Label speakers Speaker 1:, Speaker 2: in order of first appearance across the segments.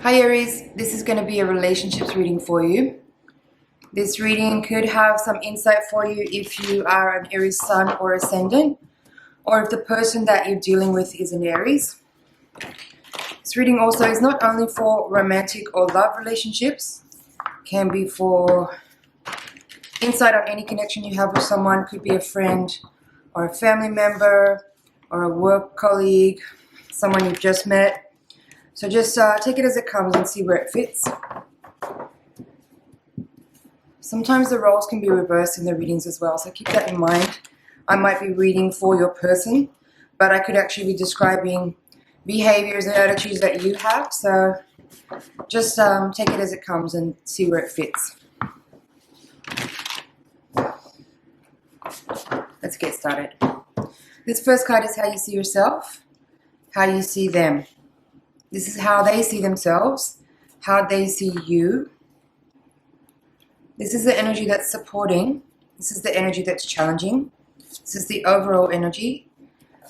Speaker 1: Hi Aries, this is going to be a relationships reading for you. This reading could have some insight for you if you are an Aries sun or ascendant, or if the person that you're dealing with is an Aries. This reading also is not only for romantic or love relationships, can be for insight on any connection you have with someone. Could be a friend or a family member or a work colleague, someone you've just met. So just take it as it comes and see where it fits. Sometimes the roles can be reversed in the readings as well, so keep that in mind. I might be reading for your person, but I could actually be describing behaviors and attitudes that you have, so just take it as it comes and see where it fits. Let's get started. This first card is how you see yourself, how you see them. This is how they see themselves, how they see you. This is the energy that's supporting. This is the energy that's challenging. This is the overall energy.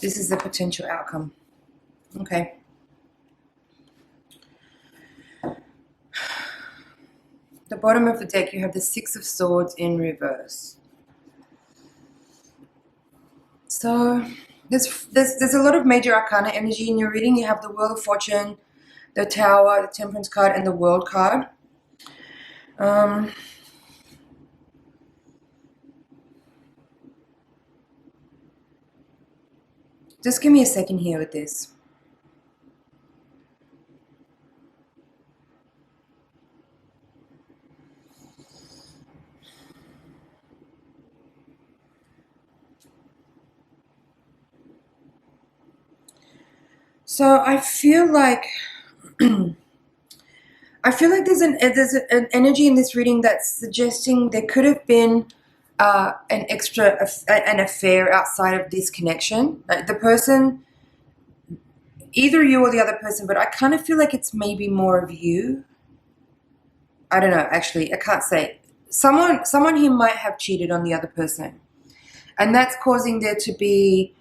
Speaker 1: This is the potential outcome. Okay. The bottom of the deck, you have the Six of Swords in reverse. So there's a lot of major arcana energy in your reading. You have the Wheel of Fortune, the Tower, the Temperance card, and the World card. Just give me a second here with this. So I feel like there's an energy in this reading that's suggesting there could have been an affair outside of this connection. Like the person, either you or the other person, but I kind of feel like it's maybe more of you. I don't know, actually, I can't say. Someone here might have cheated on the other person, and that's causing there to be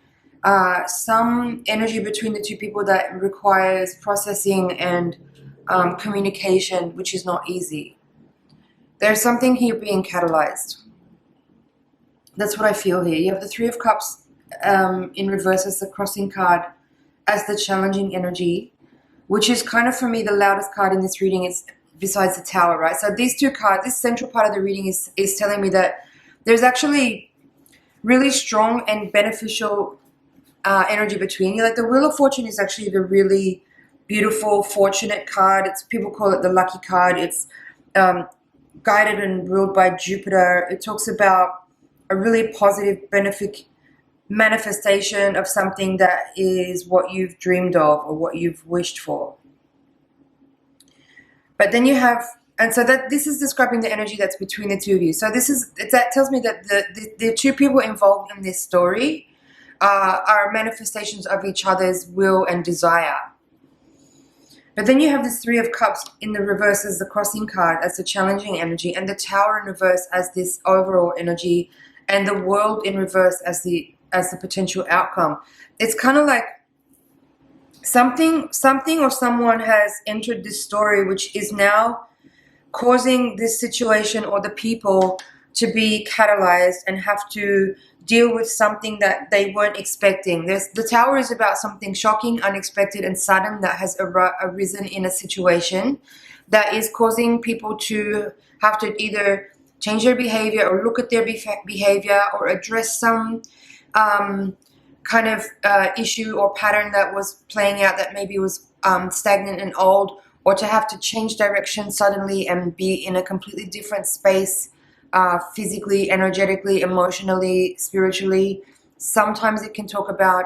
Speaker 1: some energy between the two people that requires processing and communication, which is not easy. There's something here being catalyzed. That's what I feel here. You have the Three of Cups in reverse as the crossing card, as the challenging energy, which is kind of, for me, the loudest card in this reading is besides the Tower, right? So these two cards, this central part of the reading is telling me that there's actually really strong and beneficial energy between you. Like the Wheel of Fortune is actually the really beautiful, fortunate card. People call it the lucky card. It's guided and ruled by Jupiter. It talks about a really positive benefit manifestation of something that is what you've dreamed of or what you've wished for. But then you have, and so that this is describing the energy that's between the two of you. So that tells me that the two people involved in this story are manifestations of each other's will and desire. But then you have this Three of Cups in the reverse as the crossing card, as the challenging energy, and the Tower in reverse as this overall energy, and the World in reverse as the potential outcome. It's kind of like something or someone has entered this story, which is now causing this situation or the people to be catalyzed and have to deal with something that they weren't expecting. The Tower is about something shocking, unexpected, and sudden that has arisen in a situation that is causing people to have to either change their behavior or look at their behavior or address some kind of issue or pattern that was playing out that maybe was stagnant and old, or to have to change direction suddenly and be in a completely different space, physically, energetically, emotionally, spiritually. Sometimes it can talk about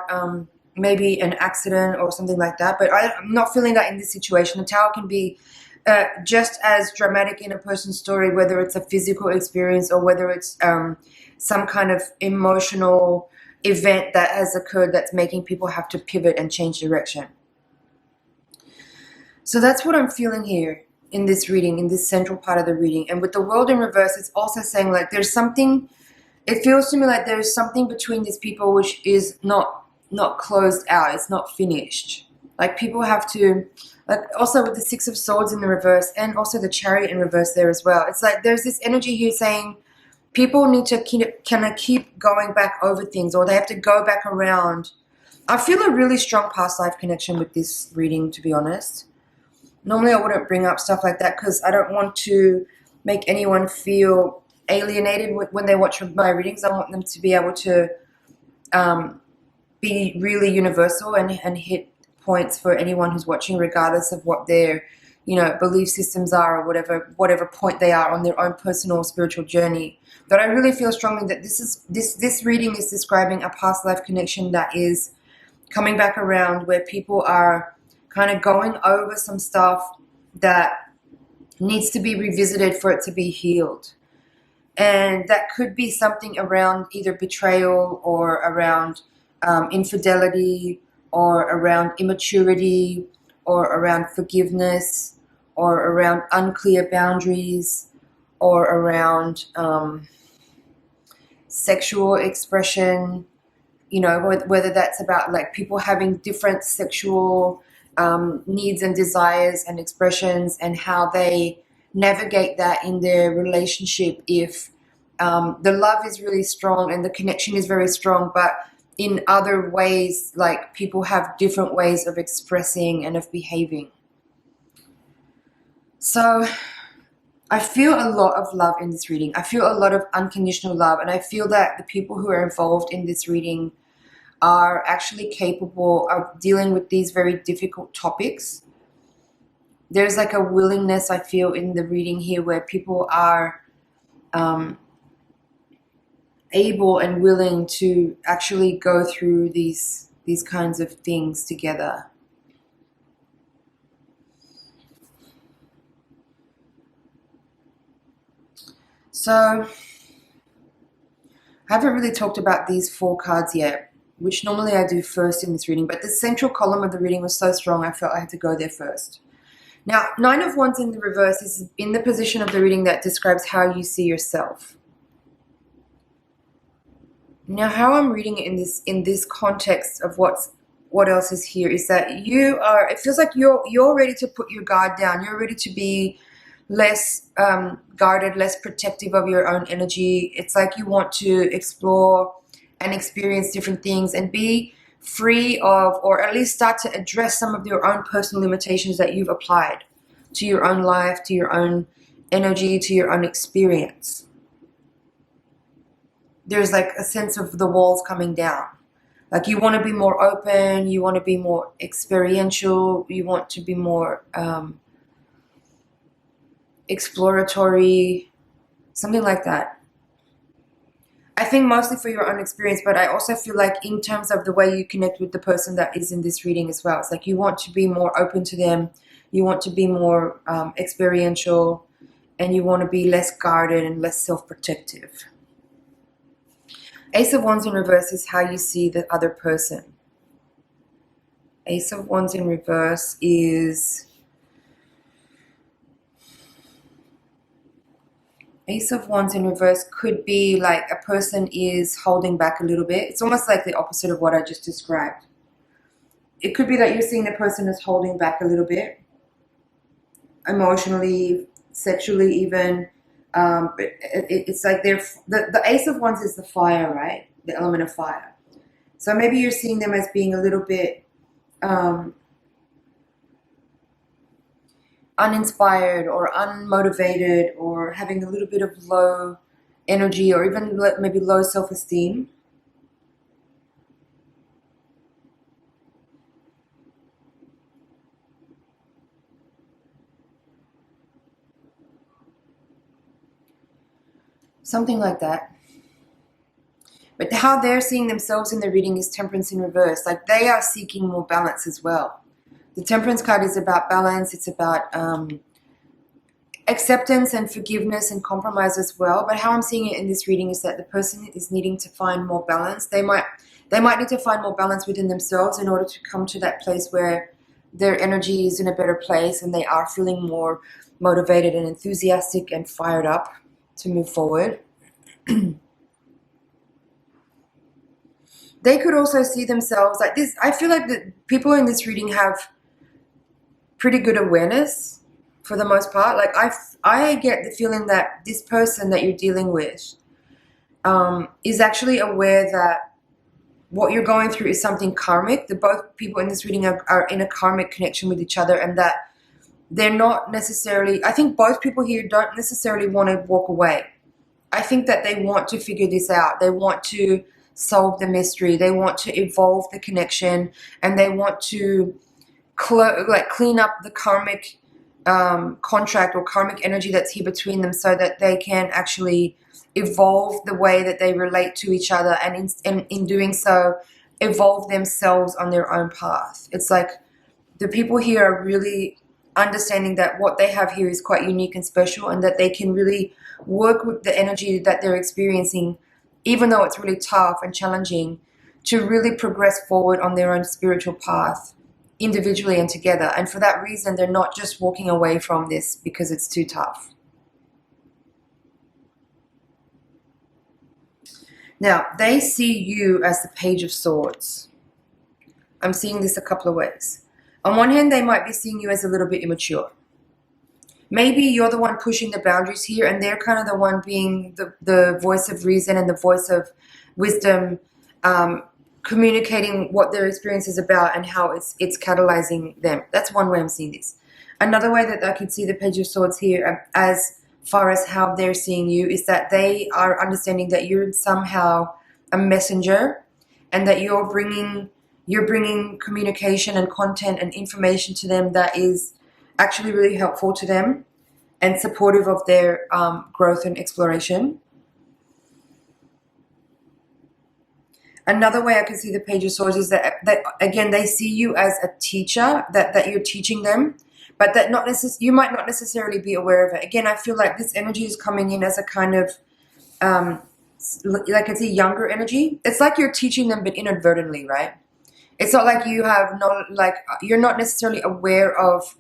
Speaker 1: maybe an accident or something like that, but I'm not feeling that in this situation. The Tower can be just as dramatic in a person's story, whether it's a physical experience or whether it's some kind of emotional event that has occurred that's making people have to pivot and change direction. So that's what I'm feeling here in this reading, in this central part of the reading. And with the World in reverse, it's also saying like there's something, it feels to me like there's something between these people which is not closed out, it's not finished. Like people have to Like also with the Six of Swords in the reverse and also the Chariot in reverse there as well. It's like there's this energy here saying people need to kind of keep going back over things, or they have to go back around. I feel a really strong past life connection with this reading, to be honest. Normally I wouldn't bring up stuff like that because I don't want to make anyone feel alienated when they watch my readings. I want them to be able to be really universal and hit points for anyone who's watching, regardless of what their belief systems are, or whatever point they are on their own personal spiritual journey. But I really feel strongly that this reading is describing a past life connection that is coming back around, where people are kind of going over some stuff that needs to be revisited for it to be healed. And that could be something around either betrayal or around infidelity or around immaturity or around forgiveness or around unclear boundaries or around sexual expression, whether that's about like people having different sexual needs and desires and expressions, and how they navigate that in their relationship if the love is really strong and the connection is very strong, but in other ways, like people have different ways of expressing and of behaving. So I feel a lot of love in this reading. I feel a lot of unconditional love, and I feel that the people who are involved in this reading are actually capable of dealing with these very difficult topics. There's like a willingness, I feel, in the reading here where people are able and willing to actually go through these kinds of things together. So I haven't really talked about these 4 cards yet, which normally I do first in this reading, but the central column of the reading was so strong I felt I had to go there first. Now, 9 of Wands in the reverse is in the position of the reading that describes how you see yourself. Now, how I'm reading it in this context of what else is here is that it feels like you're ready to put your guard down. You're ready to be less guarded, less protective of your own energy. It's like you want to explore and experience different things and be free of, or at least start to address some of your own personal limitations that you've applied to your own life, to your own energy, to your own experience. There's like a sense of the walls coming down. Like you want to be more open, you want to be more experiential, you want to be more exploratory, something like that. I think mostly for your own experience, but I also feel like in terms of the way you connect with the person that is in this reading as well. It's like you want to be more open to them, you want to be more experiential, and you want to be less guarded and less self-protective. Ace of Wands in reverse is how you see the other person. Ace of Wands in reverse is... Ace of Wands in reverse could be like a person is holding back a little bit. It's almost like the opposite of what I just described. It could be that you're seeing the person is holding back a little bit, emotionally, sexually even. It's like the Ace of Wands is the fire, right? The element of fire. So maybe you're seeing them as being a little bit uninspired or unmotivated, or having a little bit of low energy, or even maybe low self-esteem. Something like that. But how they're seeing themselves in the reading is Temperance in reverse. Like they are seeking more balance as well. The Temperance card is about balance. It's about acceptance and forgiveness and compromise as well. But how I'm seeing it in this reading is that the person is needing to find more balance. They might need to find more balance within themselves in order to come to that place where their energy is in a better place and they are feeling more motivated and enthusiastic and fired up to move forward. They could also see themselves like this. I feel like the people in this reading have pretty good awareness for the most part. Like I get the feeling that this person that you're dealing with is actually aware that what you're going through is something karmic. That both people in this reading are in a karmic connection with each other, and that they're not necessarily, I think both people here don't necessarily want to walk away. I think that they want to figure this out. They want to solve the mystery. They want to evolve the connection, and they want to clean up the karmic contract or karmic energy that's here between them, so that they can actually evolve the way that they relate to each other, and in doing so, evolve themselves on their own path. It's like the people here are really understanding that what they have here is quite unique and special, and that they can really work with the energy that they're experiencing, even though it's really tough and challenging, to really progress forward on their own spiritual path individually and together. And for that reason, they're not just walking away from this because it's too tough. Now, they see you as the Page of Swords. I'm seeing this a couple of ways. On one hand, they might be seeing you as a little bit immature. Maybe you're the one pushing the boundaries here, and they're kind of the one being the voice of reason and the voice of wisdom, communicating what their experience is about and how it's catalyzing them. That's one way I'm seeing this. Another way that I could see the Page of Swords here, as far as how they're seeing you, is that they are understanding that you're somehow a messenger, and that you're bringing communication and content and information to them that is actually really helpful to them and supportive of their growth and exploration. Another way I can see the Page of Swords is that again, they see you as a teacher, that you're teaching them, but that you might not necessarily be aware of it. Again, I feel like this energy is coming in as a kind of like it's a younger energy. It's like you're teaching them, but inadvertently, right? It's not like you have you're not necessarily aware of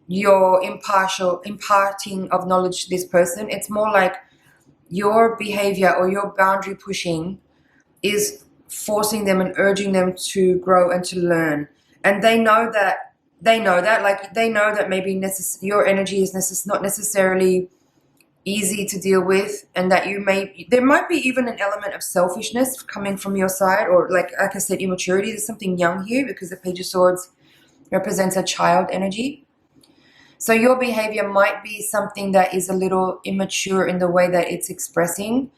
Speaker 1: your imparting of knowledge to this person. It's more like your behavior or your boundary pushing is forcing them and urging them to grow and to learn. And they know that maybe your energy is not necessarily easy to deal with, and that there might be even an element of selfishness coming from your side, or like I said, immaturity. There's something young here because the Page of Swords represents a child energy. So your behavior might be something that is a little immature in the way that it's expressing.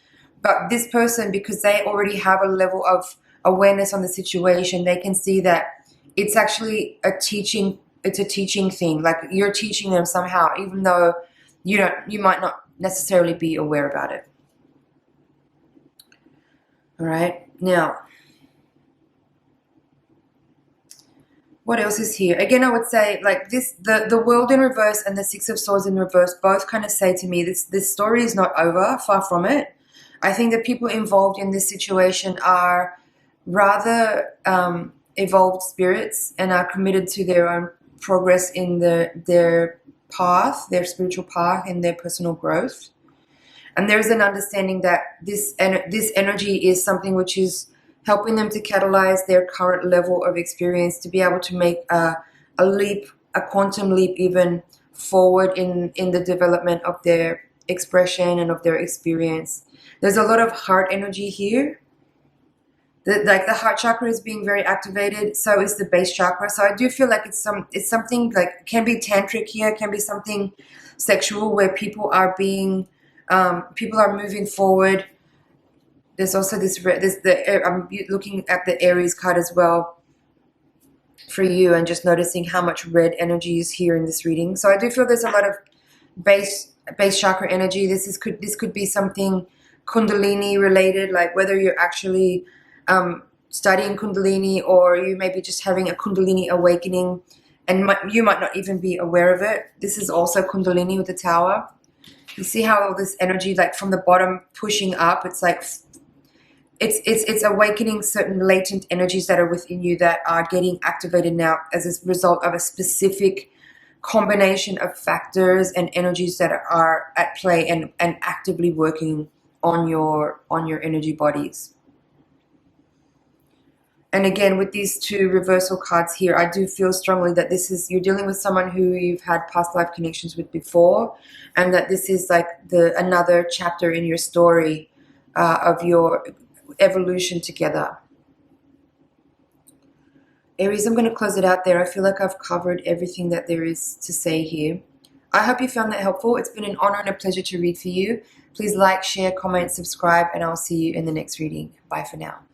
Speaker 1: But this person, because they already have a level of awareness on the situation, they can see that it's actually a teaching thing. Like you're teaching them somehow, even though you might not necessarily be aware about it. All right. Now, what else is here? Again, I would say like this, the World in reverse and the Six of Swords in reverse both kind of say to me this story is not over, far from it. I think the people involved in this situation are rather evolved spirits and are committed to their own progress in their path, their spiritual path, and their personal growth. And there's an understanding that this energy is something which is helping them to catalyze their current level of experience, to be able to make a leap, a quantum leap even forward in the development of their expression and of their experience. There's a lot of heart energy here. The heart chakra is being very activated, so is the base chakra. So I do feel like it's something like, can be tantric here, can be something sexual, where people are moving forward. There's also I'm looking at the Aries card as well for you, and just noticing how much red energy is here in this reading. So I do feel there's a lot of base chakra energy. This could be something Kundalini related, like whether you're actually studying Kundalini, or you may be just having a Kundalini awakening, and you might not even be aware of it. This is also Kundalini with the Tower. You see how all this energy, like from the bottom pushing up, it's like it's awakening certain latent energies that are within you that are getting activated now as a result of a specific combination of factors and energies that are at play and actively working on your energy bodies. And again, with these two reversal cards here, I do feel strongly that you're dealing with someone who you've had past life connections with before, and that this is like another chapter in your story of your evolution together. Aries, I'm going to close it out there. I feel like I've covered everything that there is to say here. I hope you found that helpful. It's been an honor and a pleasure to read for you. Please like, share, comment, subscribe, and I'll see you in the next reading. Bye for now.